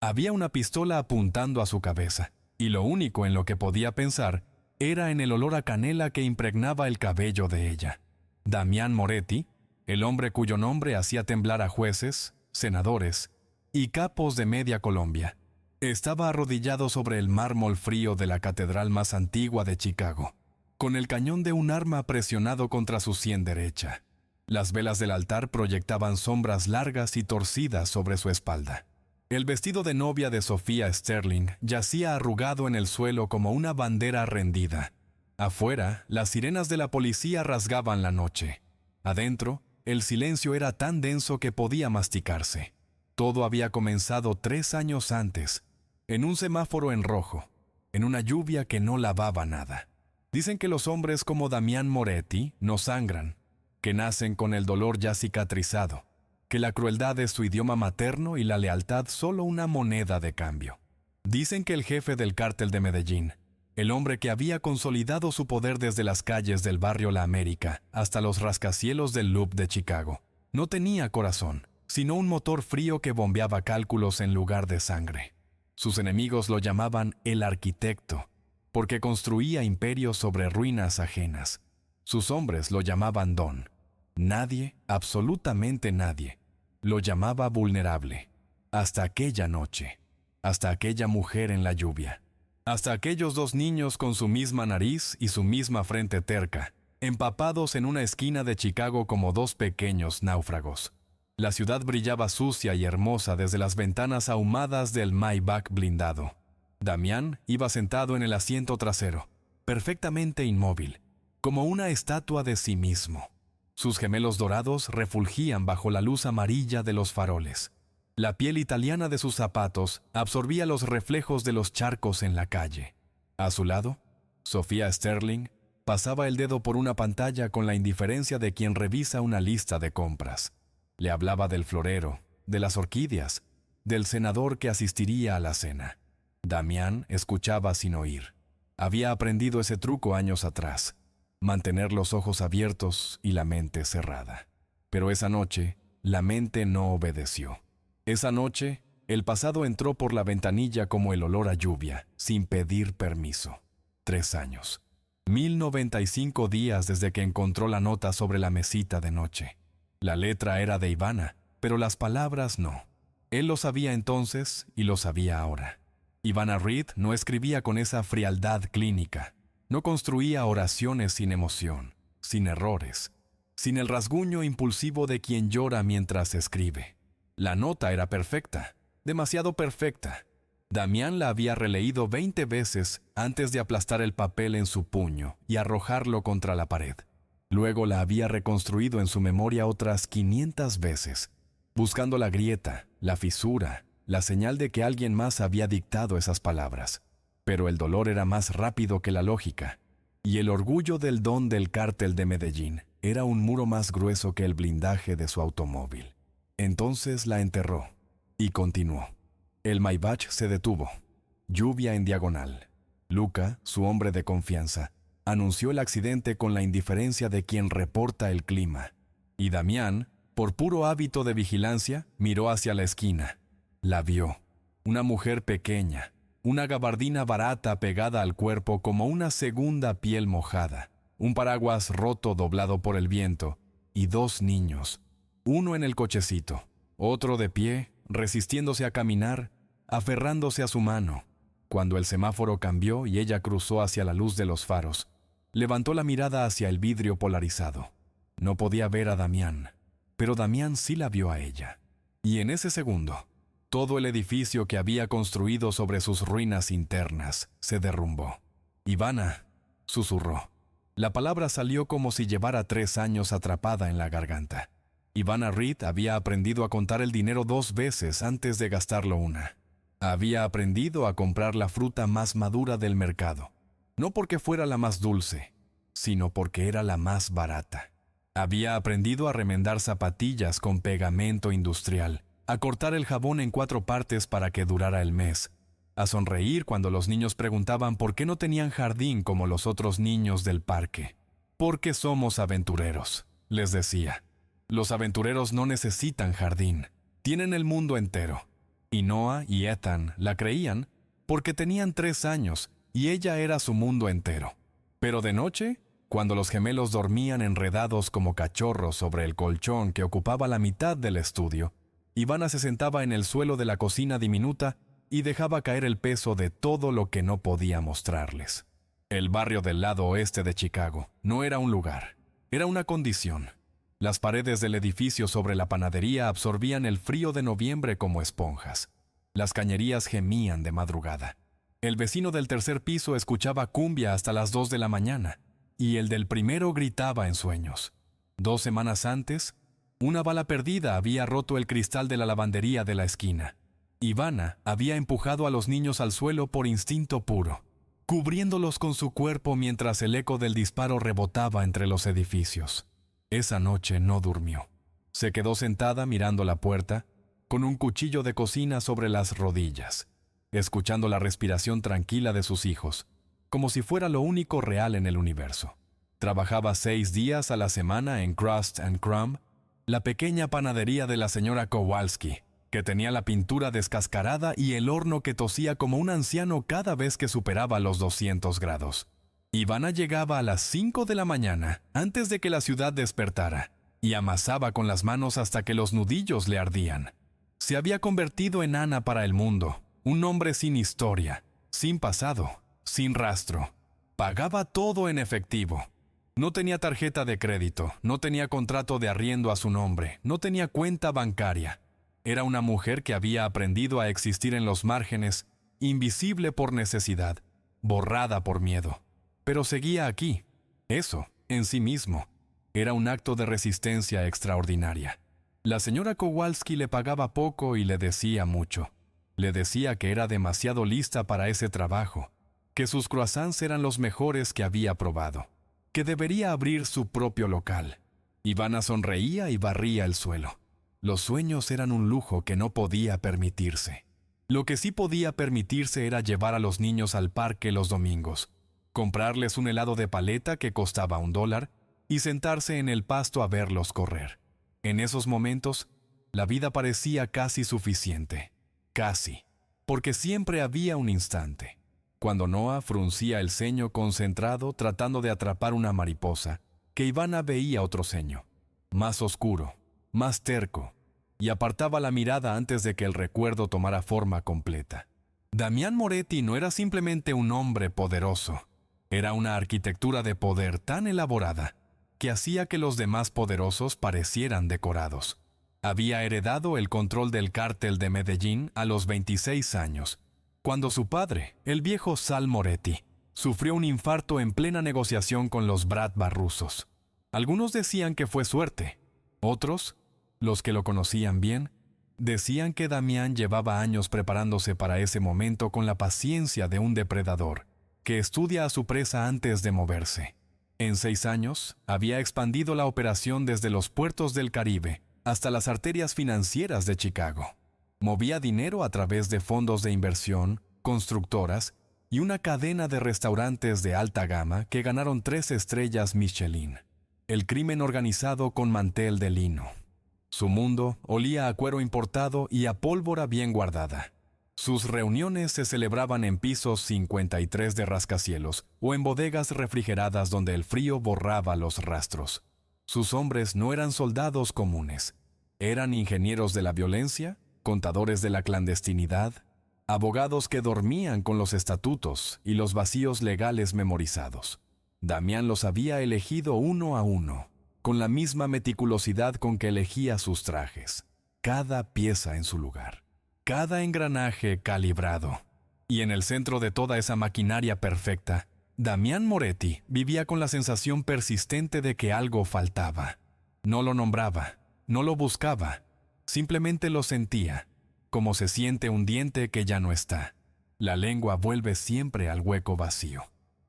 Había una pistola apuntando a su cabeza, y lo único en lo que podía pensar era en el olor a canela que impregnaba el cabello de ella. Damián Moretti, el hombre cuyo nombre hacía temblar a jueces, senadores y capos de media Colombia, estaba arrodillado sobre el mármol frío de la catedral más antigua de Chicago, con el cañón de un arma presionado contra su sien derecha. Las velas del altar proyectaban sombras largas y torcidas sobre su espalda. El vestido de novia de Sofía Sterling yacía arrugado en el suelo como una bandera rendida. Afuera, las sirenas de la policía rasgaban la noche. Adentro, el silencio era tan denso que podía masticarse. Todo había comenzado 3 años antes, en un semáforo en rojo, en una lluvia que no lavaba nada. Dicen que los hombres como Damián Moretti no sangran, que nacen con el dolor ya cicatrizado, que la crueldad es su idioma materno y la lealtad solo una moneda de cambio. Dicen que el jefe del cártel de Medellín, el hombre que había consolidado su poder desde las calles del barrio La América hasta los rascacielos del Loop de Chicago, no tenía corazón, sino un motor frío que bombeaba cálculos en lugar de sangre. Sus enemigos lo llamaban el arquitecto, porque construía imperios sobre ruinas ajenas. Sus hombres lo llamaban Don. Nadie, absolutamente nadie, lo llamaba vulnerable. Hasta aquella noche, hasta aquella mujer en la lluvia, hasta aquellos 2 niños con su misma nariz y su misma frente terca, empapados en una esquina de Chicago como 2 pequeños náufragos. La ciudad brillaba sucia y hermosa desde las ventanas ahumadas del Maybach blindado. Damián iba sentado en el asiento trasero, perfectamente inmóvil, como una estatua de sí mismo. Sus gemelos dorados refulgían bajo la luz amarilla de los faroles. La piel italiana de sus zapatos absorbía los reflejos de los charcos en la calle. A su lado, Sofía Sterling pasaba el dedo por una pantalla con la indiferencia de quien revisa una lista de compras. Le hablaba del florero, de las orquídeas, del senador que asistiría a la cena. Damián escuchaba sin oír. Había aprendido ese truco años atrás: mantener los ojos abiertos y la mente cerrada. Pero esa noche, la mente no obedeció. Esa noche, el pasado entró por la ventanilla como el olor a lluvia, sin pedir permiso. 3 años. 1095 días desde que encontró la nota sobre la mesita de noche. La letra era de Ivana, pero las palabras no. Él lo sabía entonces y lo sabía ahora. Ivana Reed no escribía con esa frialdad clínica. No construía oraciones sin emoción, sin errores, sin el rasguño impulsivo de quien llora mientras escribe. La nota era perfecta, demasiado perfecta. Damián la había releído 20 veces antes de aplastar el papel en su puño y arrojarlo contra la pared. Luego la había reconstruido en su memoria otras 500 veces, buscando la grieta, la fisura, la señal de que alguien más había dictado esas palabras. Pero el dolor era más rápido que la lógica, y el orgullo del don del cártel de Medellín era un muro más grueso que el blindaje de su automóvil. Entonces la enterró, y continuó. El Maybach se detuvo. Lluvia en diagonal. Luca, su hombre de confianza, anunció el accidente con la indiferencia de quien reporta el clima. Y Damián, por puro hábito de vigilancia, miró hacia la esquina. La vio. Una mujer pequeña, una gabardina barata pegada al cuerpo como una segunda piel mojada, un paraguas roto doblado por el viento, y 2 niños, uno en el cochecito, otro de pie, resistiéndose a caminar, aferrándose a su mano. Cuando el semáforo cambió y ella cruzó hacia la luz de los faros, levantó la mirada hacia el vidrio polarizado. No podía ver a Damián, pero Damián sí la vio a ella. Y en ese segundo, todo el edificio que había construido sobre sus ruinas internas se derrumbó. «Ivana», susurró. La palabra salió como si llevara 3 años atrapada en la garganta. Ivana Reed había aprendido a contar el dinero 2 veces antes de gastarlo una. Había aprendido a comprar la fruta más madura del mercado, no porque fuera la más dulce, sino porque era la más barata. Había aprendido a remendar zapatillas con pegamento industrial, a cortar el jabón en 4 partes para que durara el mes, a sonreír cuando los niños preguntaban por qué no tenían jardín como los otros niños del parque. «Porque somos aventureros», les decía. «Los aventureros no necesitan jardín, tienen el mundo entero». Y Noah y Ethan la creían porque tenían 3 años y ella era su mundo entero. Pero de noche, cuando los gemelos dormían enredados como cachorros sobre el colchón que ocupaba la mitad del estudio, Ivana se sentaba en el suelo de la cocina diminuta y dejaba caer el peso de todo lo que no podía mostrarles. El barrio del lado oeste de Chicago no era un lugar, era una condición. Las paredes del edificio sobre la panadería absorbían el frío de noviembre como esponjas. Las cañerías gemían de madrugada. El vecino del tercer piso escuchaba cumbia hasta las 2 de la mañana, y el del primero gritaba en sueños. 2 semanas antes, una bala perdida había roto el cristal de la lavandería de la esquina. Ivana había empujado a los niños al suelo por instinto puro, cubriéndolos con su cuerpo mientras el eco del disparo rebotaba entre los edificios. Esa noche no durmió. Se quedó sentada mirando la puerta, con un cuchillo de cocina sobre las rodillas, escuchando la respiración tranquila de sus hijos, como si fuera lo único real en el universo. Trabajaba 6 días a la semana en Crust and Crumb, la pequeña panadería de la señora Kowalski, que tenía la pintura descascarada y el horno que tosía como un anciano cada vez que superaba los 200 grados. Ivana llegaba a las 5 de la mañana, antes de que la ciudad despertara, y amasaba con las manos hasta que los nudillos le ardían. Se había convertido en Ana para el mundo, un hombre sin historia, sin pasado, sin rastro. Pagaba todo en efectivo. No tenía tarjeta de crédito, no tenía contrato de arriendo a su nombre, no tenía cuenta bancaria. Era una mujer que había aprendido a existir en los márgenes, invisible por necesidad, borrada por miedo. Pero seguía aquí. Eso, en sí mismo, era un acto de resistencia extraordinaria. La señora Kowalski le pagaba poco y le decía mucho. Le decía que era demasiado lista para ese trabajo, que sus croissants eran los mejores que había probado, que debería abrir su propio local. Ivana sonreía y barría el suelo. Los sueños eran un lujo que no podía permitirse. Lo que sí podía permitirse era llevar a los niños al parque los domingos, comprarles un helado de paleta que costaba $1 y sentarse en el pasto a verlos correr. En esos momentos, la vida parecía casi suficiente. Casi. Porque siempre había un instante. Cuando Noah fruncía el ceño concentrado tratando de atrapar una mariposa, que Ivana veía otro ceño, más oscuro, más terco, y apartaba la mirada antes de que el recuerdo tomara forma completa. Damián Moretti no era simplemente un hombre poderoso. Era una arquitectura de poder tan elaborada que hacía que los demás poderosos parecieran decorados. Había heredado el control del cártel de Medellín a los 26 años, cuando su padre, el viejo Sal Moretti, sufrió un infarto en plena negociación con los Bratva rusos. Algunos decían que fue suerte. Otros, los que lo conocían bien, decían que Damián llevaba años preparándose para ese momento con la paciencia de un depredador que estudia a su presa antes de moverse. En 6 años, había expandido la operación desde los puertos del Caribe hasta las arterias financieras de Chicago. Movía dinero a través de fondos de inversión, constructoras y una cadena de restaurantes de alta gama que ganaron 3 estrellas Michelin. El crimen organizado con mantel de lino. Su mundo olía a cuero importado y a pólvora bien guardada. Sus reuniones se celebraban en pisos 53 de rascacielos o en bodegas refrigeradas donde el frío borraba los rastros. Sus hombres no eran soldados comunes. Eran ingenieros de la violencia, contadores de la clandestinidad, abogados que dormían con los estatutos y los vacíos legales memorizados. Damián los había elegido uno a uno, con la misma meticulosidad con que elegía sus trajes, cada pieza en su lugar, cada engranaje calibrado. Y en el centro de toda esa maquinaria perfecta, Damián Moretti vivía con la sensación persistente de que algo faltaba. No lo nombraba, no lo buscaba, simplemente lo sentía, como se siente un diente que ya no está. La lengua vuelve siempre al hueco vacío.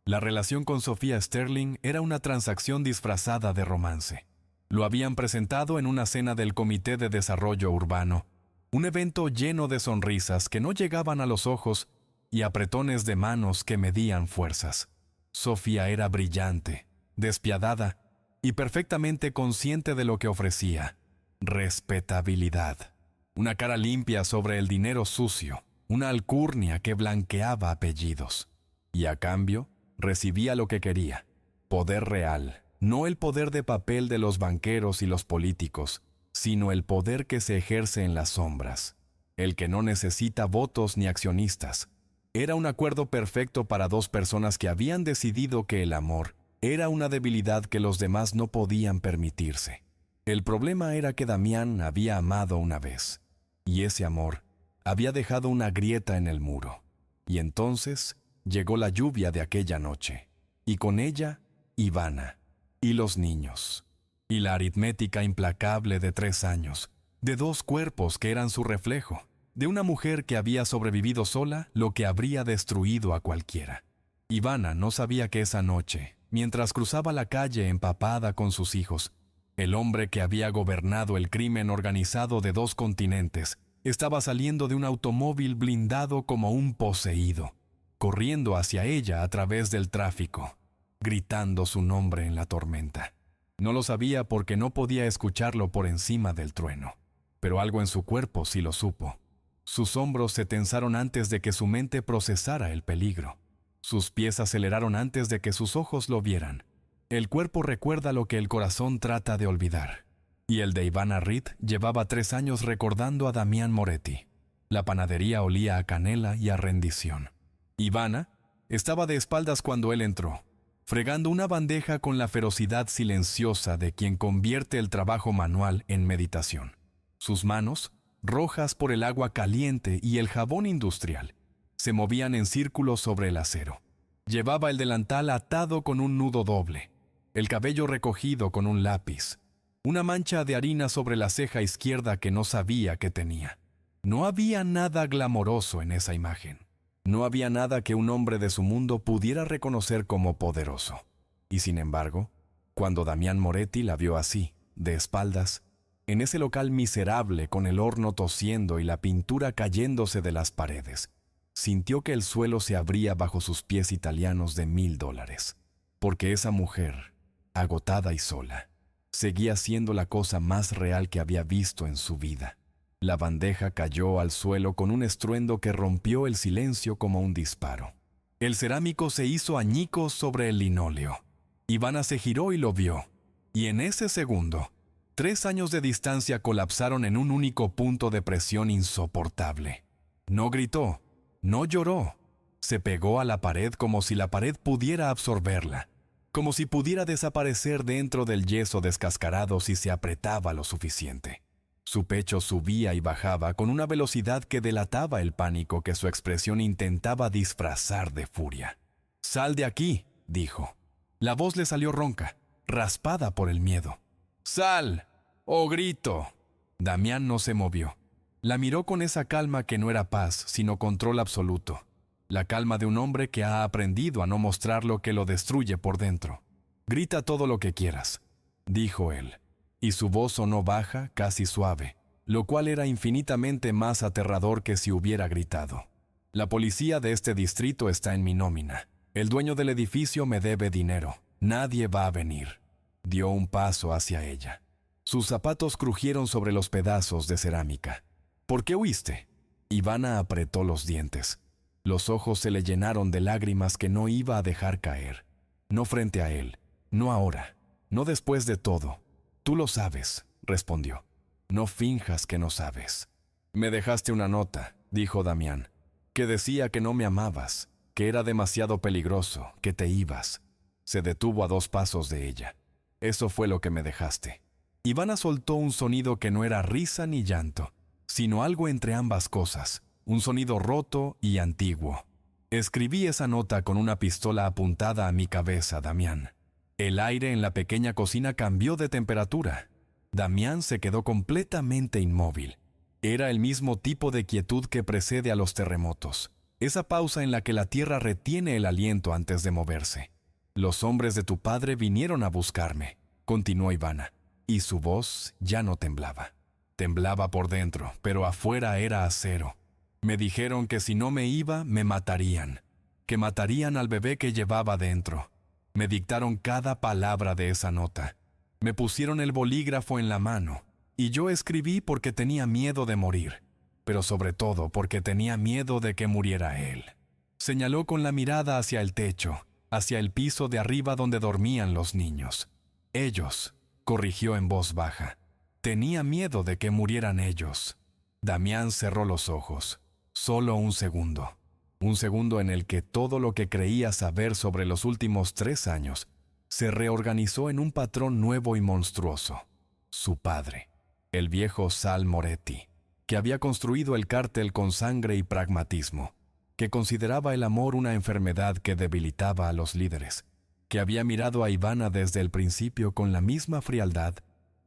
La relación con Sofía Sterling era una transacción disfrazada de romance. Lo habían presentado en una cena del Comité de Desarrollo Urbano, un evento lleno de sonrisas que no llegaban a los ojos y apretones de manos que medían fuerzas. Sofía era brillante, despiadada y perfectamente consciente de lo que ofrecía: respetabilidad. una cara limpia sobre el dinero sucio, una alcurnia que blanqueaba apellidos. Y a cambio, recibía lo que quería: poder real, no el poder de papel de los banqueros y los políticos, sino el poder que se ejerce en las sombras, el que no necesita votos ni accionistas. Era un acuerdo perfecto para dos personas que habían decidido que el amor era una debilidad que los demás no podían permitirse. El problema era que Damián había amado una vez, y ese amor había dejado una grieta en el muro. Y entonces llegó la lluvia de aquella noche, y con ella Ivana, y los niños, y la aritmética implacable de 3 años, de 2 cuerpos que eran su reflejo, de una mujer que había sobrevivido sola lo que habría destruido a cualquiera. Ivana no sabía que esa noche, mientras cruzaba la calle empapada con sus hijos, el hombre que había gobernado el crimen organizado de 2 continentes estaba saliendo de un automóvil blindado como un poseído, corriendo hacia ella a través del tráfico, gritando su nombre en la tormenta. No lo sabía porque no podía escucharlo por encima del trueno, pero algo en su cuerpo sí lo supo. Sus hombros se tensaron antes de que su mente procesara el peligro. Sus pies aceleraron antes de que sus ojos lo vieran. El cuerpo recuerda lo que el corazón trata de olvidar. Y el de Ivana Reed llevaba 3 años recordando a Damián Moretti. La panadería olía a canela y a rendición. Ivana estaba de espaldas cuando él entró, fregando una bandeja con la ferocidad silenciosa de quien convierte el trabajo manual en meditación. Sus manos, rojas por el agua caliente y el jabón industrial, se movían en círculos sobre el acero. Llevaba el delantal atado con un nudo doble, el cabello recogido con un lápiz, una mancha de harina sobre la ceja izquierda que no sabía que tenía. No había nada glamoroso en esa imagen. No había nada que un hombre de su mundo pudiera reconocer como poderoso. Y sin embargo, cuando Damián Moretti la vio así, de espaldas, en ese local miserable con el horno tosiendo y la pintura cayéndose de las paredes, sintió que el suelo se abría bajo sus pies italianos de $1000, porque esa mujer, agotada y sola, seguía siendo la cosa más real que había visto en su vida. La bandeja cayó al suelo con un estruendo que rompió el silencio como un disparo. El cerámico se hizo añicos sobre el linóleo. Ivana se giró y lo vio, y en ese segundo, 3 años de distancia colapsaron en un único punto de presión insoportable. No gritó, no lloró, se pegó a la pared como si la pared pudiera absorberla, como si pudiera desaparecer dentro del yeso descascarado si se apretaba lo suficiente. Su pecho subía y bajaba con una velocidad que delataba el pánico que su expresión intentaba disfrazar de furia. «¡Sal de aquí!», dijo. La voz le salió ronca, raspada por el miedo. «¡Sal! ¡Oh, grito!». Damián no se movió. La miró con esa calma que no era paz, sino control absoluto. La calma de un hombre que ha aprendido a no mostrar lo que lo destruye por dentro. «Grita todo lo que quieras», dijo él. Y su voz sonó baja, casi suave, lo cual era infinitamente más aterrador que si hubiera gritado. «La policía de este distrito está en mi nómina. El dueño del edificio me debe dinero. Nadie va a venir». Dio un paso hacia ella. Sus zapatos crujieron sobre los pedazos de cerámica. «¿Por qué huiste?». Ivana apretó los dientes. Los ojos se le llenaron de lágrimas que no iba a dejar caer. No frente a él, no ahora, no después de todo. «Tú lo sabes», respondió. «No finjas que no sabes». «Me dejaste una nota», dijo Damián, «que decía que no me amabas, que era demasiado peligroso, que te ibas». Se detuvo a 2 pasos de ella. «Eso fue lo que me dejaste». Ivana soltó un sonido que no era risa ni llanto, sino algo entre ambas cosas, un sonido roto y antiguo. «Escribí esa nota con una pistola apuntada a mi cabeza, Damián». El aire en la pequeña cocina cambió de temperatura. Damián se quedó completamente inmóvil. Era el mismo tipo de quietud que precede a los terremotos, esa pausa en la que la tierra retiene el aliento antes de moverse. «Los hombres de tu padre vinieron a buscarme», continuó Ivana, y su voz ya no temblaba. Temblaba por dentro, pero afuera era acero. «Me dijeron que si no me iba, me matarían, que matarían al bebé que llevaba dentro». Me dictaron cada palabra de esa nota. Me pusieron el bolígrafo en la mano Y yo escribí porque tenía miedo de morir, pero sobre todo porque tenía miedo de que muriera él. Señaló con la mirada hacia el techo, hacia el piso de arriba donde dormían los niños. Ellos, corrigió en voz baja. Tenía miedo de que murieran ellos. Damián cerró los ojos. Solo un segundo. Un segundo en el que todo lo que creía saber sobre los últimos 3 años se reorganizó en un patrón nuevo y monstruoso. Su padre, el viejo Sal Moretti, que había construido el cártel con sangre y pragmatismo, que consideraba el amor una enfermedad que debilitaba a los líderes, que había mirado a Ivana desde el principio con la misma frialdad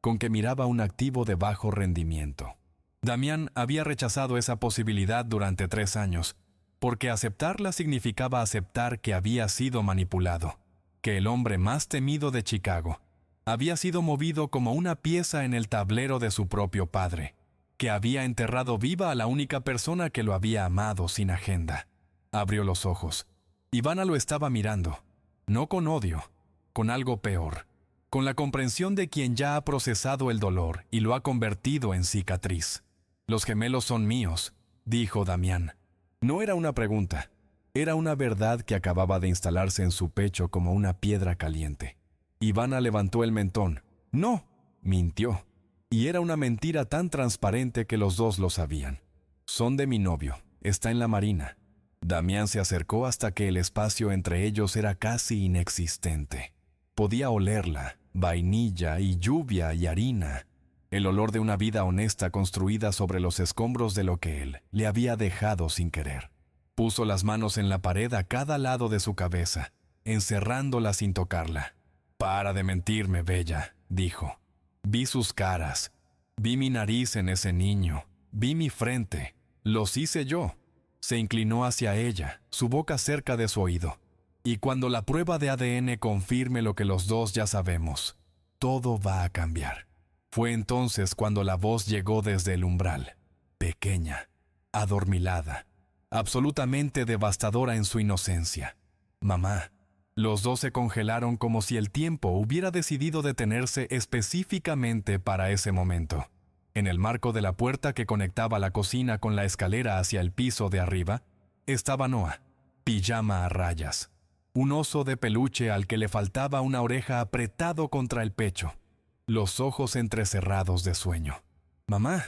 con que miraba un activo de bajo rendimiento. Damián había rechazado esa posibilidad durante 3 años, porque aceptarla significaba aceptar que había sido manipulado, que el hombre más temido de Chicago había sido movido como una pieza en el tablero de su propio padre, que había enterrado viva a la única persona que lo había amado sin agenda. Abrió los ojos. Ivana lo estaba mirando, no con odio, con algo peor, con la comprensión de quien ya ha procesado el dolor y lo ha convertido en cicatriz. «Los gemelos son míos», dijo Damián. No era una pregunta, era una verdad que acababa de instalarse en su pecho como una piedra caliente. Ivana levantó el mentón. «No», mintió. Y era una mentira tan transparente que los dos lo sabían. «Son de mi novio, está en la marina». Damián se acercó hasta que el espacio entre ellos era casi inexistente. Podía olerla, vainilla y lluvia y harina, el olor de una vida honesta construida sobre los escombros de lo que él le había dejado sin querer. Puso las manos en la pared a cada lado de su cabeza, encerrándola sin tocarla. «Para de mentirme, bella», dijo. «Vi sus caras, vi mi nariz en ese niño, vi mi frente, los hice yo». Se inclinó hacia ella, su boca cerca de su oído. «Y cuando la prueba de ADN confirme lo que los dos ya sabemos, todo va a cambiar». Fue entonces cuando la voz llegó desde el umbral, pequeña, adormilada, absolutamente devastadora en su inocencia. «Mamá». Los dos se congelaron como si el tiempo hubiera decidido detenerse específicamente para ese momento. En el marco de la puerta que conectaba la cocina con la escalera hacia el piso de arriba, estaba Noah, pijama a rayas, un oso de peluche al que le faltaba una oreja apretado contra el pecho, los ojos entrecerrados de sueño. «Mamá,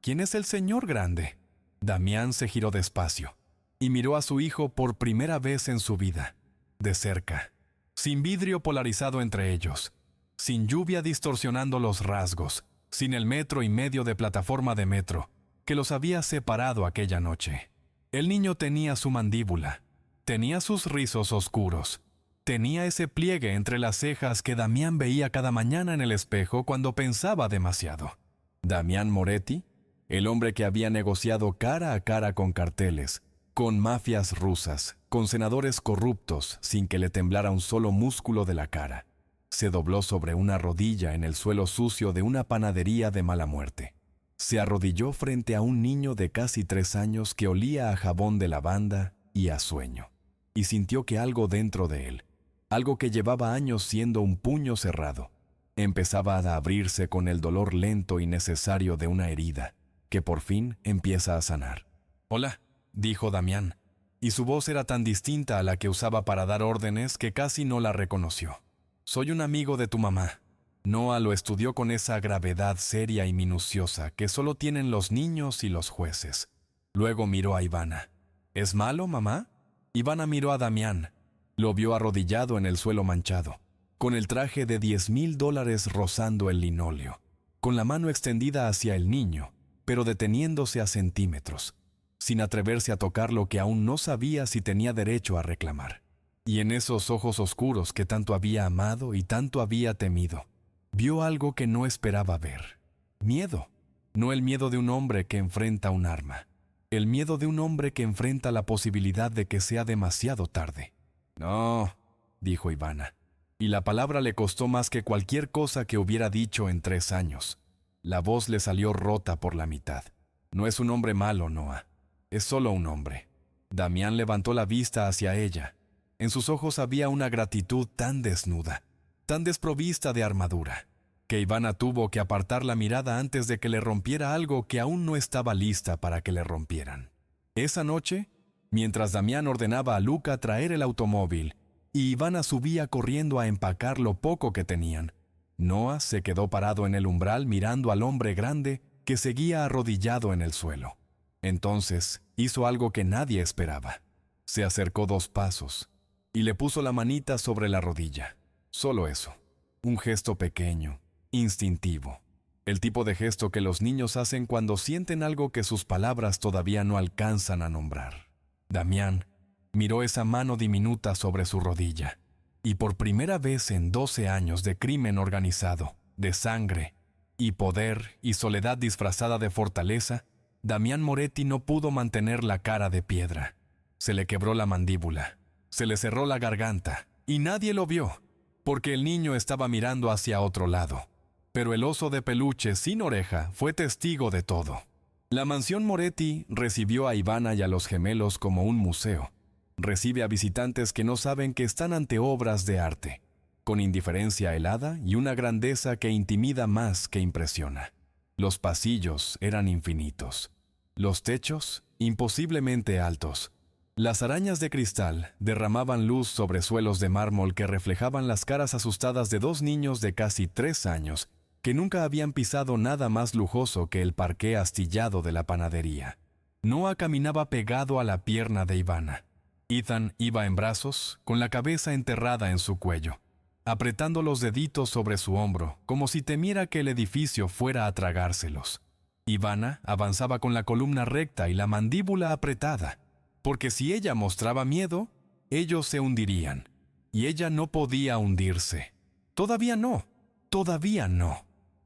¿quién es el señor grande?». Damián se giró despacio y miró a su hijo por primera vez en su vida, de cerca, sin vidrio polarizado entre ellos, sin lluvia distorsionando los rasgos, sin el 1,5 metros de plataforma de metro que los había separado aquella noche. El niño tenía su mandíbula, tenía sus rizos oscuros, tenía ese pliegue entre las cejas que Damián veía cada mañana en el espejo cuando pensaba demasiado. Damián Moretti, el hombre que había negociado cara a cara con carteles, con mafias rusas, con senadores corruptos sin que le temblara un solo músculo de la cara, se dobló sobre una rodilla en el suelo sucio de una panadería de mala muerte. Se arrodilló frente a un niño de casi 3 años que olía a jabón de lavanda y a sueño, y sintió que algo dentro de él, algo que llevaba años siendo un puño cerrado, empezaba a abrirse con el dolor lento y necesario de una herida, que por fin empieza a sanar. «Hola», dijo Damián, y su voz era tan distinta a la que usaba para dar órdenes que casi no la reconoció. «Soy un amigo de tu mamá». Noah lo estudió con esa gravedad seria y minuciosa que solo tienen los niños y los jueces. Luego miró a Ivana. «¿Es malo, mamá?». Ivana miró a Damián. Lo vio arrodillado en el suelo manchado, con el traje de $10,000 rozando el linóleo, con la mano extendida hacia el niño, pero deteniéndose a centímetros, sin atreverse a tocar lo que aún no sabía si tenía derecho a reclamar. Y en esos ojos oscuros que tanto había amado y tanto había temido, vio algo que no esperaba ver. Miedo. No el miedo de un hombre que enfrenta un arma. El miedo de un hombre que enfrenta la posibilidad de que sea demasiado tarde. «No», dijo Ivana, y la palabra le costó más que cualquier cosa que hubiera dicho en 3 años. La voz le salió rota por la mitad. «No es un hombre malo, Noah. Es solo un hombre». Damián levantó la vista hacia ella. En sus ojos había una gratitud tan desnuda, tan desprovista de armadura. que Ivana tuvo que apartar la mirada antes de que le rompiera algo que aún no estaba lista para que le rompieran. Esa noche, mientras Damián ordenaba a Luca traer el automóvil y Ivana subía corriendo a empacar lo poco que tenían, Noah se quedó parado en el umbral mirando al hombre grande que seguía arrodillado en el suelo. Entonces hizo algo que nadie esperaba. Se acercó 2 pasos y le puso la manita sobre la rodilla. Solo eso. Un gesto pequeño, instintivo. El tipo de gesto que los niños hacen cuando sienten algo que sus palabras todavía no alcanzan a nombrar. Damián miró esa mano diminuta sobre su rodilla, y por primera vez en 12 años de crimen organizado, de sangre, y poder y soledad disfrazada de fortaleza, Damián Moretti no pudo mantener la cara de piedra. Se le quebró la mandíbula, se le cerró la garganta, y nadie lo vio, porque el niño estaba mirando hacia otro lado. Pero el oso de peluche sin oreja fue testigo de todo. La mansión Moretti recibió a Ivana y a los gemelos como un museo. Recibe a visitantes que no saben que están ante obras de arte, con indiferencia helada y una grandeza que intimida más que impresiona. Los pasillos eran infinitos, los techos imposiblemente altos. Las arañas de cristal derramaban luz sobre suelos de mármol que reflejaban las caras asustadas de 2 niños de casi 3 años que nunca habían pisado nada más lujoso que el parqué astillado de la panadería. Noah caminaba pegado a la pierna de Ivana. Ethan iba en brazos, con la cabeza enterrada en su cuello, apretando los deditos sobre su hombro, como si temiera que el edificio fuera a tragárselos. Ivana avanzaba con la columna recta y la mandíbula apretada, porque si ella mostraba miedo, ellos se hundirían, y ella no podía hundirse. Todavía no.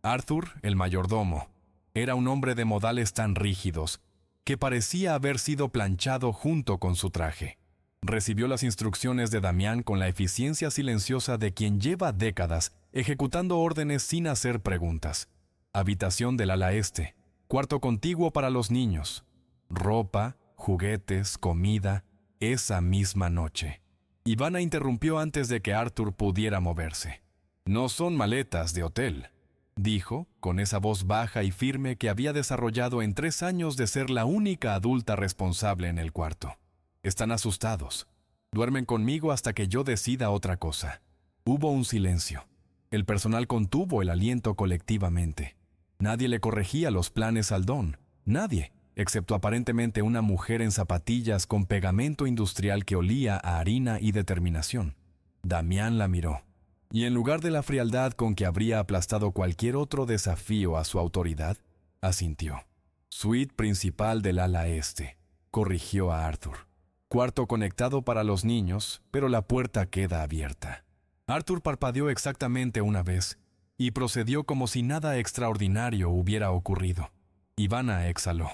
Arthur, el mayordomo, era un hombre de modales tan rígidos que parecía haber sido planchado junto con su traje. Recibió las instrucciones de Damián con la eficiencia silenciosa de quien lleva décadas ejecutando órdenes sin hacer preguntas. Habitación del ala este, cuarto contiguo para los niños, ropa, juguetes, comida, esa misma noche. Ivana interrumpió antes de que Arthur pudiera moverse. «No son maletas de hotel», dijo, con esa voz baja y firme que había desarrollado en 3 años de ser la única adulta responsable en el cuarto. «Están asustados. Duermen conmigo hasta que yo decida otra cosa». Hubo un silencio. El personal contuvo el aliento colectivamente. Nadie le corregía los planes al don. Nadie, excepto aparentemente una mujer en zapatillas con pegamento industrial que olía a harina y determinación. Damián la miró, y en lugar de la frialdad con que habría aplastado cualquier otro desafío a su autoridad, asintió. «Suite principal del ala este», corrigió a Arthur. «Cuarto conectado para los niños, pero la puerta queda abierta». Arthur parpadeó exactamente una vez y procedió como si nada extraordinario hubiera ocurrido. Ivana exhaló.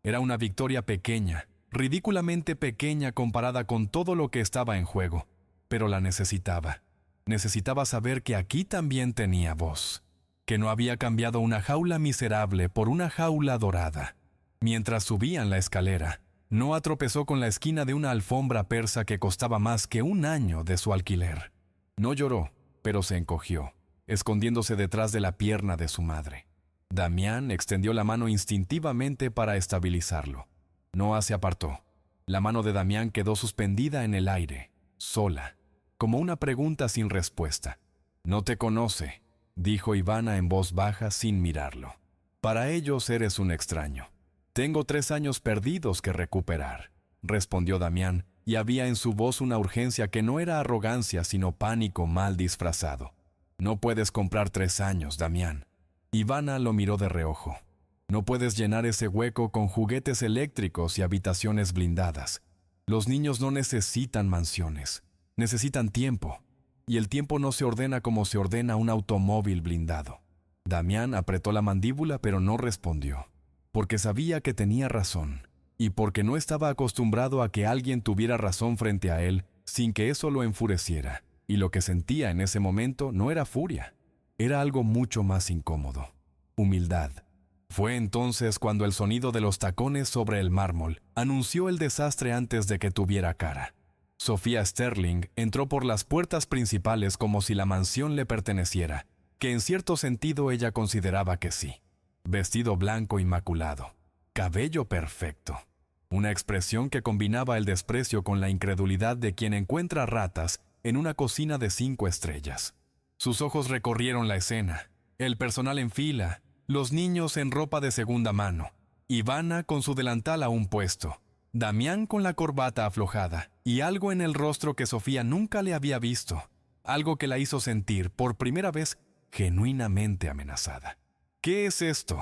Era una victoria pequeña, ridículamente pequeña comparada con todo lo que estaba en juego, pero la necesitaba. Necesitaba saber que aquí también tenía voz, que no había cambiado una jaula miserable por una jaula dorada. Mientras subían la escalera, Noah tropezó con la esquina de una alfombra persa que costaba más que 1 año de su alquiler. No lloró, pero se encogió, escondiéndose detrás de la pierna de su madre. Damián extendió la mano instintivamente para estabilizarlo. Noah se apartó. La mano de Damián quedó suspendida en el aire, sola, como una pregunta sin respuesta. «No te conoce», dijo Ivana en voz baja sin mirarlo. «Para ellos eres un extraño». «Tengo 3 años perdidos que recuperar», respondió Damián, y había en su voz una urgencia que no era arrogancia sino pánico mal disfrazado. «No puedes comprar 3 años, Damián». Ivana lo miró de reojo. «No puedes llenar ese hueco con juguetes eléctricos y habitaciones blindadas. Los niños no necesitan mansiones. Necesitan tiempo, y el tiempo no se ordena como se ordena un automóvil blindado». Damián apretó la mandíbula pero no respondió, porque sabía que tenía razón, y porque no estaba acostumbrado a que alguien tuviera razón frente a él sin que eso lo enfureciera, y lo que sentía en ese momento no era furia, era algo mucho más incómodo, humildad. Fue entonces cuando el sonido de los tacones sobre el mármol anunció el desastre antes de que tuviera cara. Sofía Sterling entró por las puertas principales como si la mansión le perteneciera, que en cierto sentido ella consideraba que sí. Vestido blanco inmaculado, cabello perfecto. Una expresión que combinaba el desprecio con la incredulidad de quien encuentra ratas en una cocina de 5 estrellas. Sus ojos recorrieron la escena, el personal en fila, los niños en ropa de segunda mano, Ivana con su delantal aún puesto, Damián con la corbata aflojada y algo en el rostro que Sofía nunca le había visto, algo que la hizo sentir por primera vez genuinamente amenazada. «¿Qué es esto?»,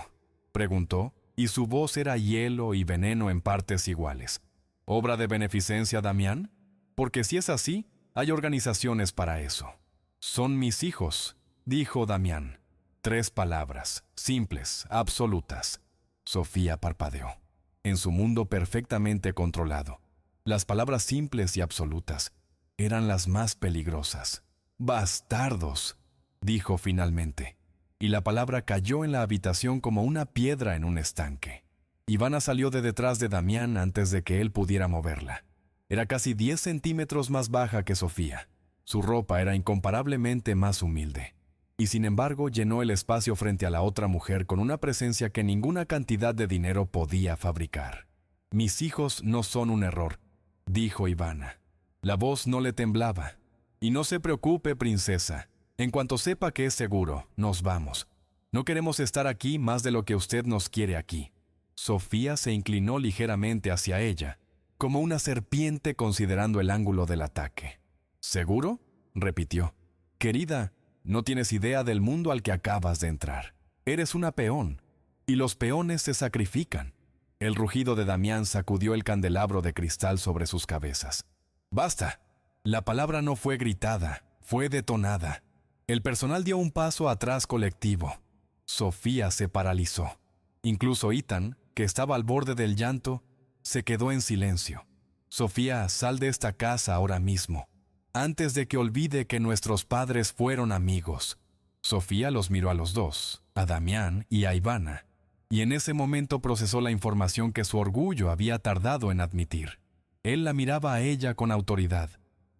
preguntó, y su voz era hielo y veneno en partes iguales. «¿Obra de beneficencia, Damián? Porque si es así, hay organizaciones para eso». «Son mis hijos», dijo Damián. 3 palabras, simples, absolutas. Sofía parpadeó. En su mundo perfectamente controlado, las palabras simples y absolutas eran las más peligrosas. «¡Bastardos!», dijo finalmente, y la palabra cayó en la habitación como una piedra en un estanque. Ivana salió de detrás de Damián antes de que él pudiera moverla. Era casi 10 centímetros más baja que Sofía. Su ropa era incomparablemente más humilde, y sin embargo llenó el espacio frente a la otra mujer con una presencia que ninguna cantidad de dinero podía fabricar. «Mis hijos no son un error», dijo Ivana. La voz no le temblaba. «Y no se preocupe, princesa. En cuanto sepa que es seguro, nos vamos. No queremos estar aquí más de lo que usted nos quiere aquí». Sofía se inclinó ligeramente hacia ella, como una serpiente considerando el ángulo del ataque. «¿Seguro?», repitió. «Querida, no tienes idea del mundo al que acabas de entrar. Eres una peón, y los peones se sacrifican». El rugido de Damián sacudió el candelabro de cristal sobre sus cabezas. «¡Basta!». La palabra no fue gritada, fue detonada. El personal dio un paso atrás colectivo. Sofía se paralizó. Incluso Ethan, que estaba al borde del llanto, se quedó en silencio. «Sofía, sal de esta casa ahora mismo, antes de que olvide que nuestros padres fueron amigos». Sofía los miró a los dos, a Damián y a Ivana, y en ese momento procesó la información que su orgullo había tardado en admitir. Él la miraba a ella con autoridad,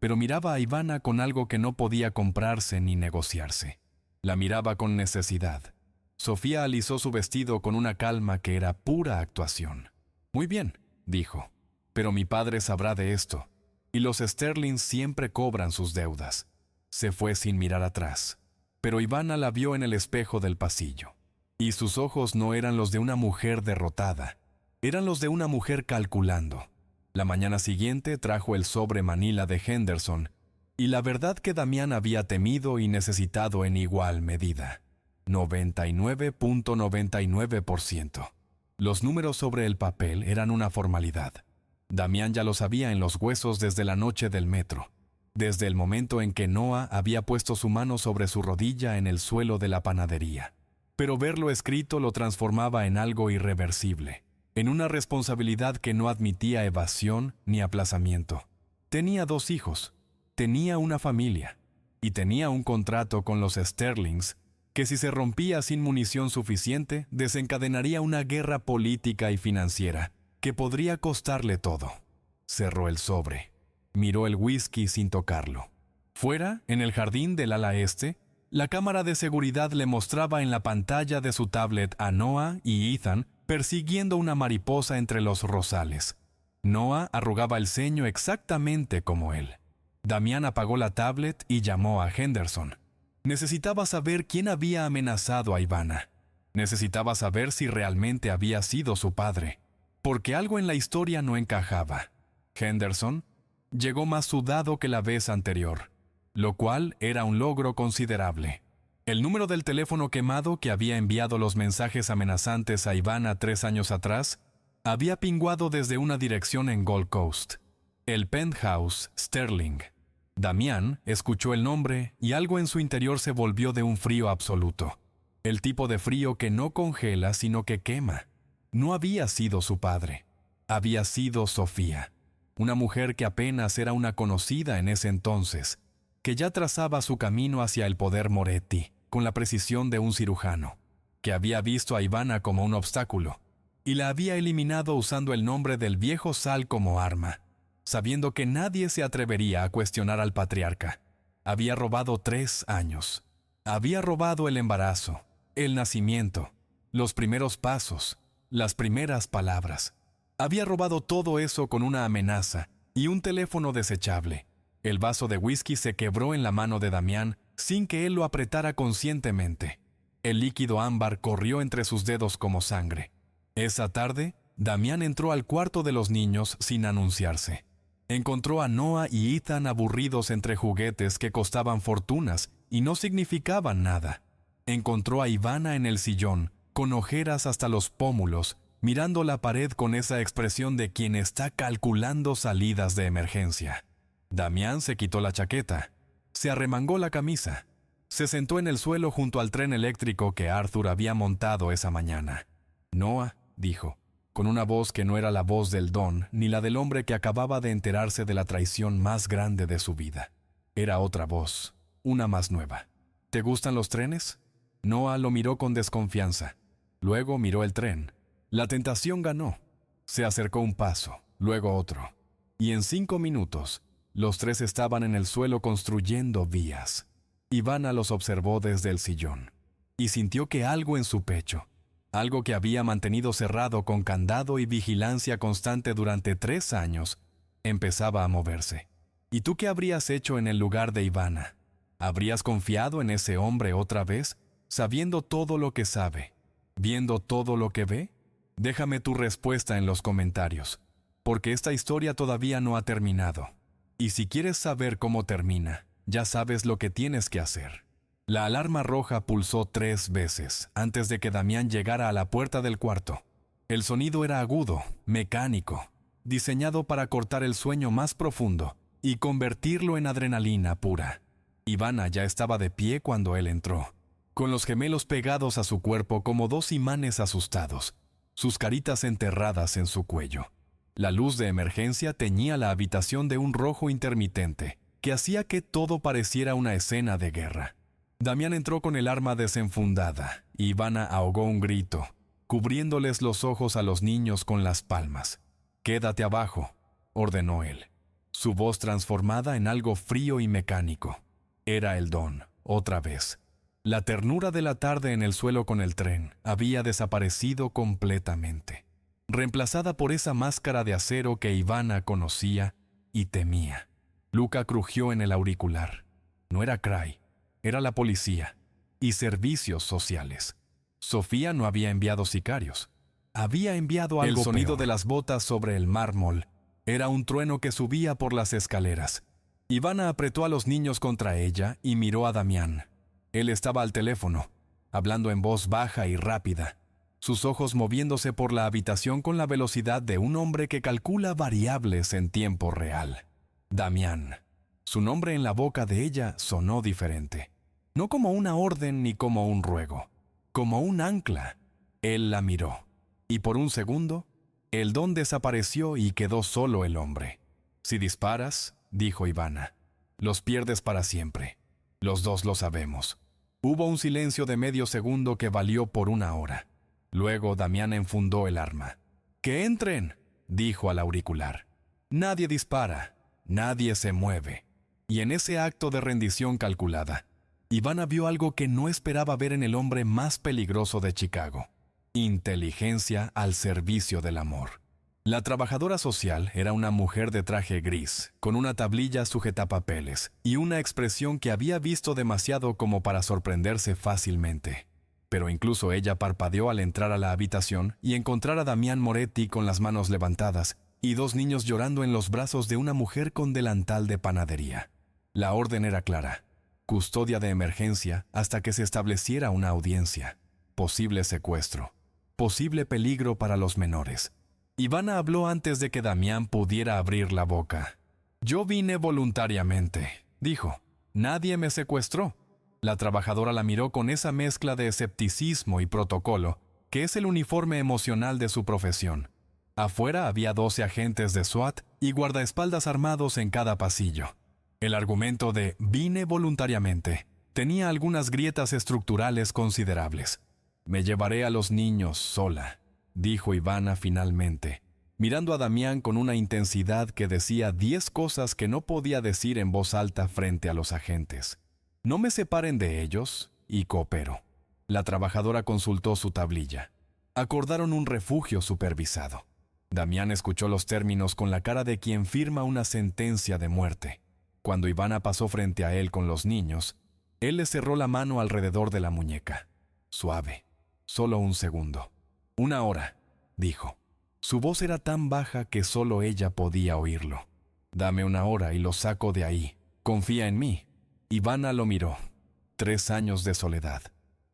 pero miraba a Ivana con algo que no podía comprarse ni negociarse. La miraba con necesidad. Sofía alisó su vestido con una calma que era pura actuación. «Muy bien», dijo, «pero mi padre sabrá de esto, y los Sterling siempre cobran sus deudas». Se fue sin mirar atrás, pero Ivana la vio en el espejo del pasillo, y sus ojos no eran los de una mujer derrotada, eran los de una mujer calculando. La mañana siguiente trajo el sobre Manila de Henderson, y la verdad que Damián había temido y necesitado en igual medida. 99.99%. Los números sobre el papel eran una formalidad. Damián ya lo sabía en los huesos desde la noche del metro, desde el momento en que Noah había puesto su mano sobre su rodilla en el suelo de la panadería. Pero verlo escrito lo transformaba en algo irreversible, en una responsabilidad que no admitía evasión ni aplazamiento. Tenía 2 hijos, tenía una familia, y tenía un contrato con los Sterlings que si se rompía sin munición suficiente, desencadenaría una guerra política y financiera que podría costarle todo. Cerró el sobre. Miró el whisky sin tocarlo. Fuera, en el jardín del ala este, la cámara de seguridad le mostraba en la pantalla de su tablet a Noah y Ethan persiguiendo una mariposa entre los rosales. Noah arrugaba el ceño exactamente como él. Damián apagó la tablet y llamó a Henderson. Necesitaba saber quién había amenazado a Ivana. Necesitaba saber si realmente había sido su padre, porque algo en la historia no encajaba. Henderson llegó más sudado que la vez anterior, lo cual era un logro considerable. El número del teléfono quemado que había enviado los mensajes amenazantes a Ivana 3 años atrás había pinguado desde una dirección en Gold Coast, el Penthouse Sterling. Damián escuchó el nombre y algo en su interior se volvió de un frío absoluto. El tipo de frío que no congela sino que quema. No había sido su padre. Había sido Sofía, una mujer que apenas era una conocida en ese entonces, que ya trazaba su camino hacia el poder Moretti con la precisión de un cirujano, que había visto a Ivana como un obstáculo y la había eliminado usando el nombre del viejo Sal como arma, sabiendo que nadie se atrevería a cuestionar al patriarca. Había robado 3 años. Había robado el embarazo, el nacimiento, los primeros pasos, las primeras palabras. Había robado todo eso con una amenaza y un teléfono desechable. El vaso de whisky se quebró en la mano de Damián sin que él lo apretara conscientemente. El líquido ámbar corrió entre sus dedos como sangre. Esa tarde, Damián entró al cuarto de los niños sin anunciarse. Encontró a Noah y Ethan aburridos entre juguetes que costaban fortunas y no significaban nada. Encontró a Ivana en el sillón, con ojeras hasta los pómulos, mirando la pared con esa expresión de quien está calculando salidas de emergencia. Damián se quitó la chaqueta, se arremangó la camisa, se sentó en el suelo junto al tren eléctrico que Arthur había montado esa mañana. «Noah», dijo, con una voz que no era la voz del don ni la del hombre que acababa de enterarse de la traición más grande de su vida. Era otra voz, una más nueva. «¿Te gustan los trenes?» Noah lo miró con desconfianza. Luego miró el tren. La tentación ganó. Se acercó un paso, luego otro. Y en 5 minutos, los tres estaban en el suelo construyendo vías. Ivana los observó desde el sillón. Y sintió que algo en su pecho, algo que había mantenido cerrado con candado y vigilancia constante durante 3 años, empezaba a moverse. ¿Y tú qué habrías hecho en el lugar de Ivana? ¿Habrías confiado en ese hombre otra vez, sabiendo todo lo que sabe, viendo todo lo que ve? Déjame tu respuesta en los comentarios, porque esta historia todavía no ha terminado. Y si quieres saber cómo termina, ya sabes lo que tienes que hacer. La alarma roja pulsó 3 veces antes de que Damián llegara a la puerta del cuarto. El sonido era agudo, mecánico, diseñado para cortar el sueño más profundo y convertirlo en adrenalina pura. Ivana ya estaba de pie cuando él entró, con los gemelos pegados a su cuerpo como 2 imanes asustados, sus caritas enterradas en su cuello. La luz de emergencia teñía la habitación de un rojo intermitente, que hacía que todo pareciera una escena de guerra. Damián entró con el arma desenfundada, y Ivana ahogó un grito, cubriéndoles los ojos a los niños con las palmas. «Quédate abajo», ordenó él, su voz transformada en algo frío y mecánico. Era el don, otra vez. La ternura de la tarde en el suelo con el tren había desaparecido completamente, reemplazada por esa máscara de acero que Ivana conocía y temía. Luca crujió en el auricular. No era Cray, era la policía y servicios sociales. Sofía no había enviado sicarios. Había enviado algo peor. El sonido de las botas sobre el mármol era un trueno que subía por las escaleras. Ivana apretó a los niños contra ella y miró a Damián. Él estaba al teléfono, hablando en voz baja y rápida, sus ojos moviéndose por la habitación con la velocidad de un hombre que calcula variables en tiempo real. Damián. Su nombre en la boca de ella sonó diferente. No como una orden ni como un ruego, como un ancla. Él la miró, y por un segundo, el don desapareció y quedó solo el hombre. «Si disparas», dijo Ivana, «los pierdes para siempre. Los dos lo sabemos». Hubo un silencio de medio segundo que valió por 1 hora. Luego Damián enfundó el arma. «¡Que entren!», dijo al auricular. «Nadie dispara, nadie se mueve». Y en ese acto de rendición calculada, Ivana vio algo que no esperaba ver en el hombre más peligroso de Chicago: inteligencia al servicio del amor. La trabajadora social era una mujer de traje gris, con una tablilla sujetapapeles y una expresión que había visto demasiado como para sorprenderse fácilmente. Pero incluso ella parpadeó al entrar a la habitación y encontrar a Damián Moretti con las manos levantadas y 2 niños llorando en los brazos de una mujer con delantal de panadería. La orden era clara: custodia de emergencia hasta que se estableciera una audiencia, posible secuestro, posible peligro para los menores. Ivana habló antes de que Damián pudiera abrir la boca. «Yo vine voluntariamente», dijo. «Nadie me secuestró». La trabajadora la miró con esa mezcla de escepticismo y protocolo, que es el uniforme emocional de su profesión. Afuera había 12 agentes de SWAT y guardaespaldas armados en cada pasillo. El argumento de «vine voluntariamente» tenía algunas grietas estructurales considerables. «Me llevaré a los niños sola», dijo Ivana finalmente, mirando a Damián con una intensidad que decía 10 cosas que no podía decir en voz alta frente a los agentes. «No me separen de ellos, y cooperó. La trabajadora consultó su tablilla. Acordaron un refugio supervisado. Damián escuchó los términos con la cara de quien firma una sentencia de muerte. Cuando Ivana pasó frente a él con los niños, él le cerró la mano alrededor de la muñeca. Suave. Solo un segundo. 1 hora, dijo. Su voz era tan baja que solo ella podía oírlo. Dame 1 hora y lo saco de ahí. Confía en mí. Ivana lo miró. 3 años de soledad.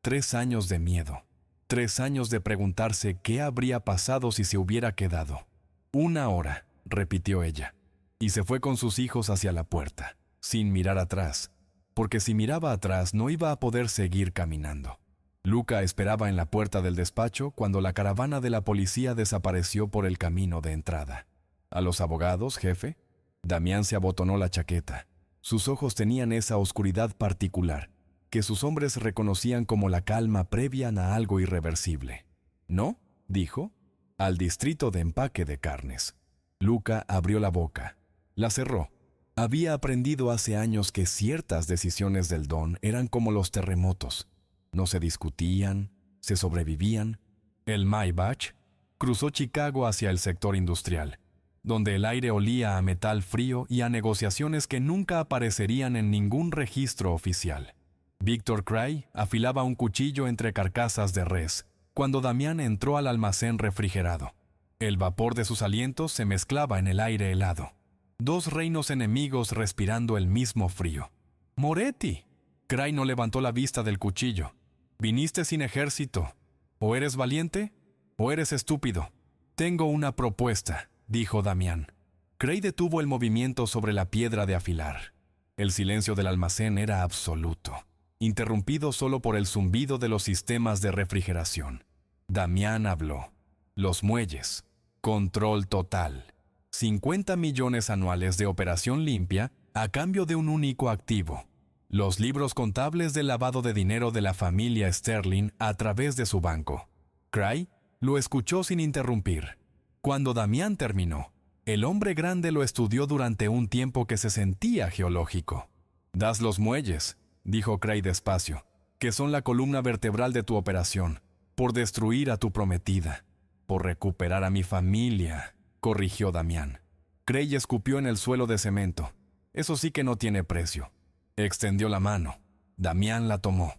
3 años de miedo. 3 años de preguntarse qué habría pasado si se hubiera quedado. 1 hora, repitió ella. Y se fue con sus hijos hacia la puerta, sin mirar atrás, porque si miraba atrás no iba a poder seguir caminando. Luca esperaba en la puerta del despacho cuando la caravana de la policía desapareció por el camino de entrada. ¿A los abogados, jefe? Damián se abotonó la chaqueta. Sus ojos tenían esa oscuridad particular, que sus hombres reconocían como la calma previa a algo irreversible. ¿No?, dijo. Al distrito de empaque de carnes. Luca abrió la boca. La cerró. Había aprendido hace años que ciertas decisiones del don eran como los terremotos. No se discutían, se sobrevivían. El Maybach cruzó Chicago hacia el sector industrial, donde el aire olía a metal frío y a negociaciones que nunca aparecerían en ningún registro oficial. Victor Cray afilaba un cuchillo entre carcasas de res cuando Damián entró al almacén refrigerado. El vapor de sus alientos se mezclaba en el aire helado. 2 reinos enemigos respirando el mismo frío. ¡Moretti! Cray no levantó la vista del cuchillo. Viniste sin ejército. O eres valiente, o eres estúpido. Tengo una propuesta, dijo Damián. Cray detuvo el movimiento sobre la piedra de afilar. El silencio del almacén era absoluto, interrumpido solo por el zumbido de los sistemas de refrigeración. Damián habló. Los muelles. Control total. 50 millones anuales de operación limpia a cambio de un único activo. Los libros contables del lavado de dinero de la familia Sterling a través de su banco. Cray lo escuchó sin interrumpir. Cuando Damián terminó, el hombre grande lo estudió durante un tiempo que se sentía geológico. «Das los muelles», dijo Cray despacio, «que son la columna vertebral de tu operación, por destruir a tu prometida, por recuperar a mi familia», corrigió Damián. Cray escupió en el suelo de cemento. «Eso sí que no tiene precio». Extendió la mano. Damián la tomó.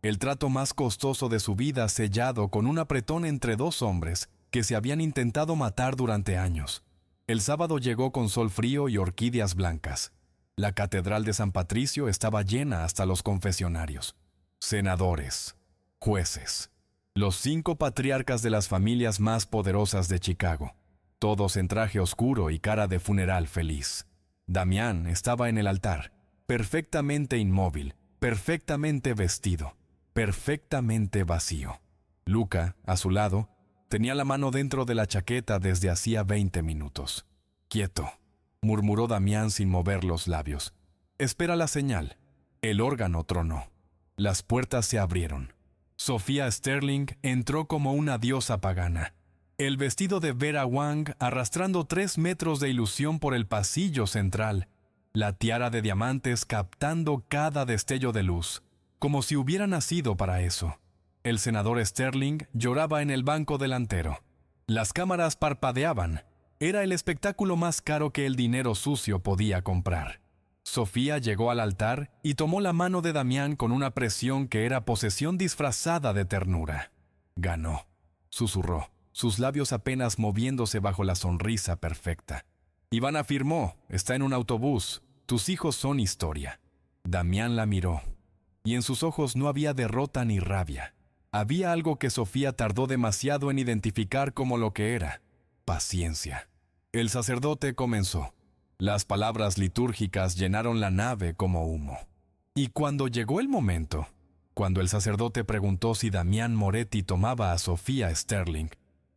El trato más costoso de su vida sellado con un apretón entre 2 hombres que se habían intentado matar durante años. El sábado llegó con sol frío y orquídeas blancas. La catedral de San Patricio estaba llena hasta los confesionarios. Senadores, jueces, los 5 patriarcas de las familias más poderosas de Chicago, todos en traje oscuro y cara de funeral feliz. Damián estaba en el altar, perfectamente inmóvil, perfectamente vestido, perfectamente vacío. Luca, a su lado, tenía la mano dentro de la chaqueta desde hacía 20 minutos. «Quieto», murmuró Damián sin mover los labios. «Espera la señal». El órgano tronó. Las puertas se abrieron. Sofía Sterling entró como una diosa pagana. El vestido de Vera Wang arrastrando 3 metros de ilusión por el pasillo central. La tiara de diamantes captando cada destello de luz, como si hubiera nacido para eso. El senador Sterling lloraba en el banco delantero. Las cámaras parpadeaban. Era el espectáculo más caro que el dinero sucio podía comprar. Sofía llegó al altar y tomó la mano de Damián con una presión que era posesión disfrazada de ternura. «Ganó», susurró, sus labios apenas moviéndose bajo la sonrisa perfecta. «Iván afirmó, está en un autobús. Tus hijos son historia». Damián la miró, y en sus ojos no había derrota ni rabia. Había algo que Sofía tardó demasiado en identificar como lo que era: paciencia. El sacerdote comenzó. Las palabras litúrgicas llenaron la nave como humo. Y cuando llegó el momento, cuando el sacerdote preguntó si Damián Moretti tomaba a Sofía Sterling,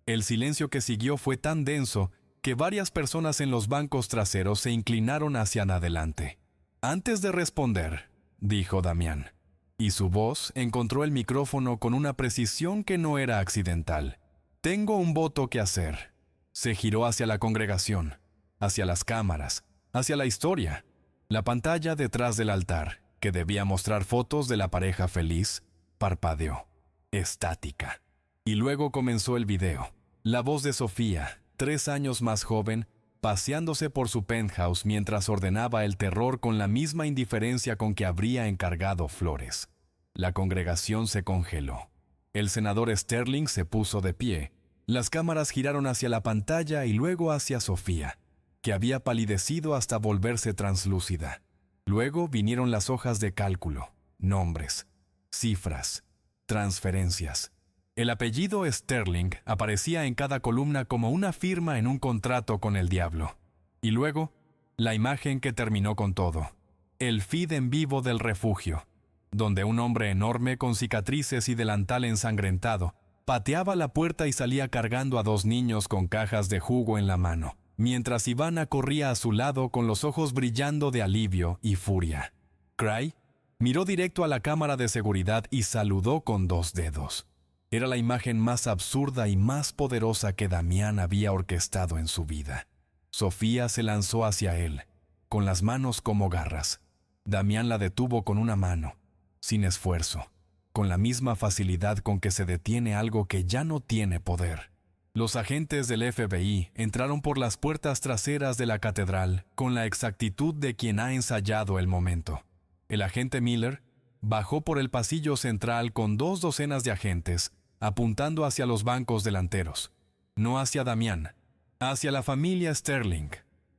el silencio que siguió fue tan denso que varias personas en los bancos traseros se inclinaron hacia adelante. «Antes de responder», dijo Damián, y su voz encontró el micrófono con una precisión que no era accidental. «Tengo un voto que hacer». Se giró hacia la congregación, hacia las cámaras, hacia la historia. La pantalla detrás del altar, que debía mostrar fotos de la pareja feliz, Parpadeó, estática. Y luego comenzó el video. La voz de Sofía, 3 años más joven, paseándose por su penthouse mientras ordenaba el terror con la misma indiferencia con que habría encargado flores. La congregación se congeló. El senador Sterling se puso de pie. Las cámaras giraron hacia la pantalla y luego hacia Sofía, que había palidecido hasta volverse translúcida. Luego vinieron las hojas de cálculo, nombres, cifras, transferencias. El apellido Sterling aparecía en cada columna como una firma en un contrato con el diablo. Y luego, la imagen que terminó con todo. El feed en vivo del refugio, donde un hombre enorme con cicatrices y delantal ensangrentado pateaba la puerta y salía cargando a 2 niños con cajas de jugo en la mano, mientras Ivana corría a su lado con los ojos brillando de alivio y furia. Cray miró directo a la cámara de seguridad y saludó con 2 dedos. Era la imagen más absurda y más poderosa que Damián había orquestado en su vida. Sofía se lanzó hacia él, con las manos como garras. Damián la detuvo con una mano, sin esfuerzo, con la misma facilidad con que se detiene algo que ya no tiene poder. Los agentes del FBI entraron por las puertas traseras de la catedral con la exactitud de quien ha ensayado el momento. El agente Miller bajó por el pasillo central con 2 docenas de agentes, apuntando hacia los bancos delanteros. No hacia Damián, hacia la familia Sterling.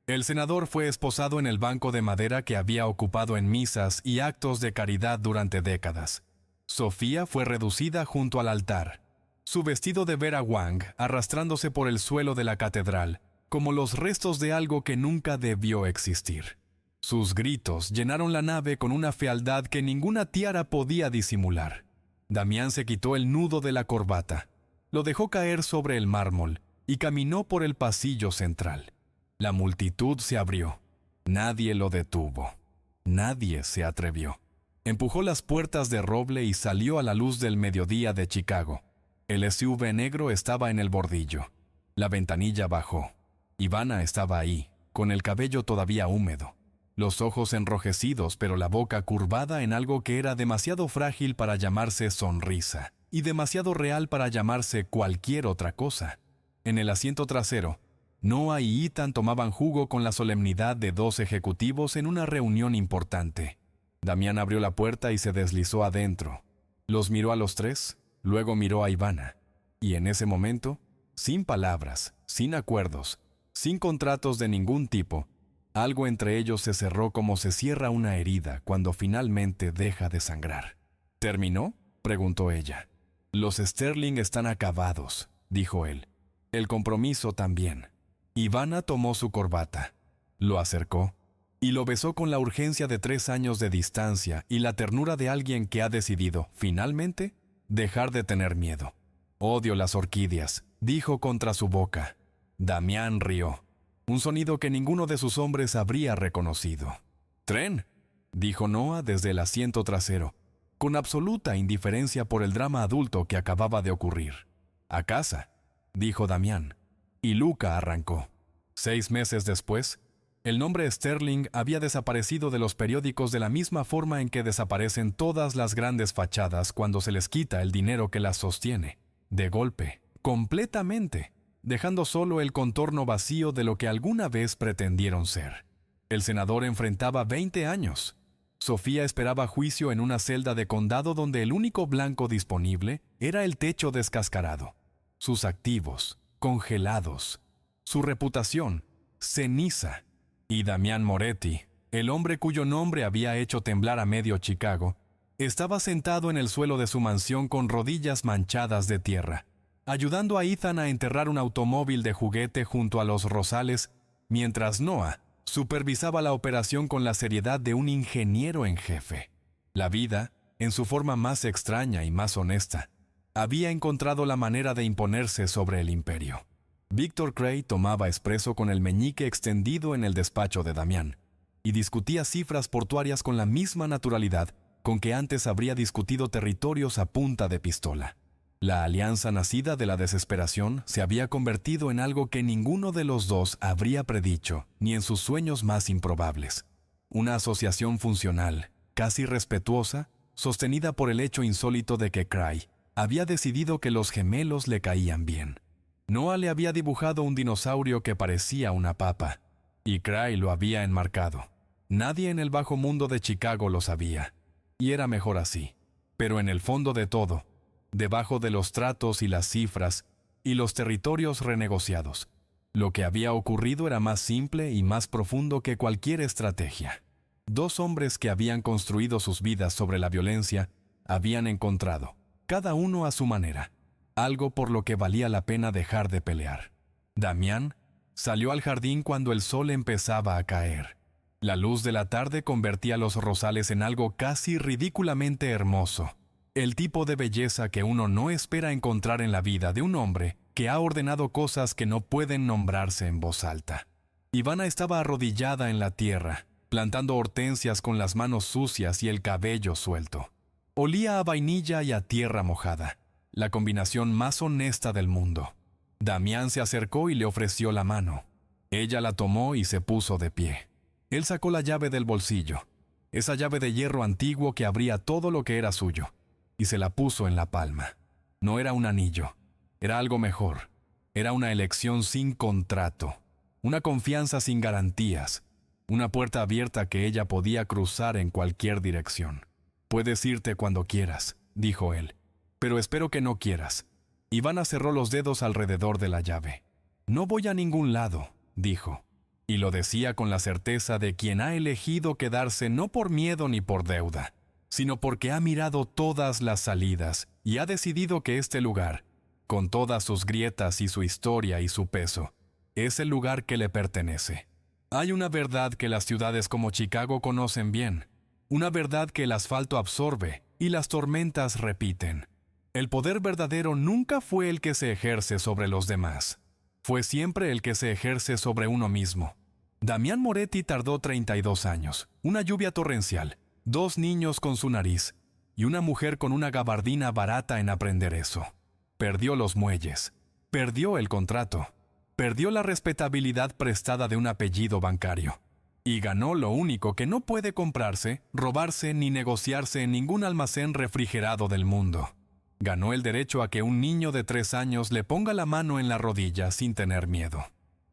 El senador fue esposado en el banco de madera que había ocupado en misas y actos de caridad durante décadas. Sofía fue reducida junto al altar, su vestido de Vera Wang arrastrándose por el suelo de la catedral, como los restos de algo que nunca debió existir. Sus gritos llenaron la nave con una fealdad que ninguna tiara podía disimular. Damián se quitó el nudo de la corbata, lo dejó caer sobre el mármol y caminó por el pasillo central. La multitud se abrió. Nadie lo detuvo. Nadie se atrevió. Empujó las puertas de roble y salió a la luz del mediodía de Chicago. El SUV negro estaba en el bordillo. La ventanilla bajó. Ivana estaba ahí, con el cabello todavía húmedo, los ojos enrojecidos pero la boca curvada en algo que era demasiado frágil para llamarse sonrisa y demasiado real para llamarse cualquier otra cosa. En el asiento trasero, Noah y Ethan tomaban jugo con la solemnidad de 2 ejecutivos en una reunión importante. Damián abrió la puerta y se deslizó adentro. Los miró a los 3, luego miró a Ivana. Y en ese momento, sin palabras, sin acuerdos, sin contratos de ningún tipo, algo entre ellos se cerró como se cierra una herida cuando finalmente deja de sangrar. ¿Terminó?, preguntó ella. Los Sterling están acabados, dijo él. El compromiso también. Ivana tomó su corbata, lo acercó y lo besó con la urgencia de 3 años de distancia y la ternura de alguien que ha decidido, finalmente, dejar de tener miedo. Odio las orquídeas, dijo contra su boca. Damián rió, un sonido que ninguno de sus hombres habría reconocido. «¿Tren?», dijo Noah desde el asiento trasero, con absoluta indiferencia por el drama adulto que acababa de ocurrir. «A casa», dijo Damián, y Luca arrancó. 6 meses después, el nombre Sterling había desaparecido de los periódicos de la misma forma en que desaparecen todas las grandes fachadas cuando se les quita el dinero que las sostiene. De golpe, completamente, dejando solo el contorno vacío de lo que alguna vez pretendieron ser. El senador enfrentaba 20 años. Sofía esperaba juicio en una celda de condado donde el único blanco disponible era el techo descascarado. Sus activos, congelados. Su reputación, ceniza. Y Damián Moretti, el hombre cuyo nombre había hecho temblar a medio Chicago, estaba sentado en el suelo de su mansión con rodillas manchadas de tierra, ayudando a Ethan a enterrar un automóvil de juguete junto a los rosales, mientras Noah supervisaba la operación con la seriedad de un ingeniero en jefe. La vida, en su forma más extraña y más honesta, había encontrado la manera de imponerse sobre el imperio. Victor Cray tomaba espresso con el meñique extendido en el despacho de Damián y discutía cifras portuarias con la misma naturalidad con que antes habría discutido territorios a punta de pistola. La alianza nacida de la desesperación se había convertido en algo que ninguno de los dos habría predicho, ni en sus sueños más improbables. Una asociación funcional, casi respetuosa, sostenida por el hecho insólito de que Cray había decidido que los gemelos le caían bien. Noah le había dibujado un dinosaurio que parecía una papa, y Cray lo había enmarcado. Nadie en el bajo mundo de Chicago lo sabía, y era mejor así. Pero en el fondo de todo, debajo de los tratos y las cifras y los territorios renegociados, lo que había ocurrido era más simple y más profundo que cualquier estrategia. Dos hombres que habían construido sus vidas sobre la violencia habían encontrado, cada uno a su manera, algo por lo que valía la pena dejar de pelear. Damián salió al jardín cuando el sol empezaba a caer. La luz de la tarde convertía los rosales en algo casi ridículamente hermoso, el tipo de belleza que uno no espera encontrar en la vida de un hombre que ha ordenado cosas que no pueden nombrarse en voz alta. Ivana estaba arrodillada en la tierra, plantando hortensias con las manos sucias y el cabello suelto. Olía a vainilla y a tierra mojada, la combinación más honesta del mundo. Damián se acercó y le ofreció la mano. Ella la tomó y se puso de pie. Él sacó la llave del bolsillo, esa llave de hierro antiguo que abría todo lo que era suyo, y se la puso en la palma. No era un anillo, era algo mejor. Era una elección sin contrato, una confianza sin garantías, una puerta abierta que ella podía cruzar en cualquier dirección. «Puedes irte cuando quieras», dijo él, «pero espero que no quieras». Ivana cerró los dedos alrededor de la llave. «No voy a ningún lado», dijo, y lo decía con la certeza de quien ha elegido quedarse no por miedo ni por deuda, sino porque ha mirado todas las salidas y ha decidido que este lugar, con todas sus grietas y su historia y su peso, es el lugar que le pertenece. Hay una verdad que las ciudades como Chicago conocen bien, una verdad que el asfalto absorbe y las tormentas repiten. El poder verdadero nunca fue el que se ejerce sobre los demás. Fue siempre el que se ejerce sobre uno mismo. Damián Moretti tardó 32 años, una lluvia torrencial, 2 niños con su nariz y una mujer con una gabardina barata en aprender eso. Perdió los muelles, perdió el contrato, perdió la respetabilidad prestada de un apellido bancario. Y ganó lo único que no puede comprarse, robarse ni negociarse en ningún almacén refrigerado del mundo. Ganó el derecho a que un niño de 3 años le ponga la mano en la rodilla sin tener miedo.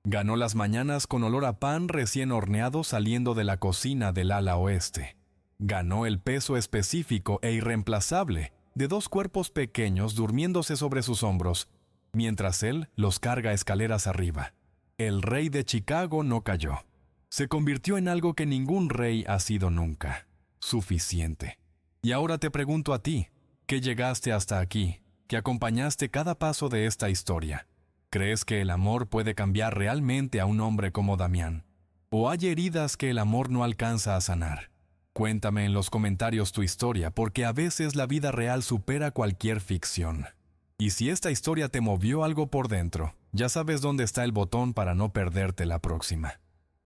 Ganó las mañanas con olor a pan recién horneado saliendo de la cocina del ala oeste. Ganó el peso específico e irreemplazable de 2 cuerpos pequeños durmiéndose sobre sus hombros, mientras él los carga escaleras arriba. El rey de Chicago no cayó. Se convirtió en algo que ningún rey ha sido nunca. Suficiente. Y ahora te pregunto a ti, que llegaste hasta aquí, que acompañaste cada paso de esta historia. ¿Crees que el amor puede cambiar realmente a un hombre como Damián? ¿O hay heridas que el amor no alcanza a sanar? Cuéntame en los comentarios tu historia, porque a veces la vida real supera cualquier ficción. Y si esta historia te movió algo por dentro, ya sabes dónde está el botón para no perderte la próxima.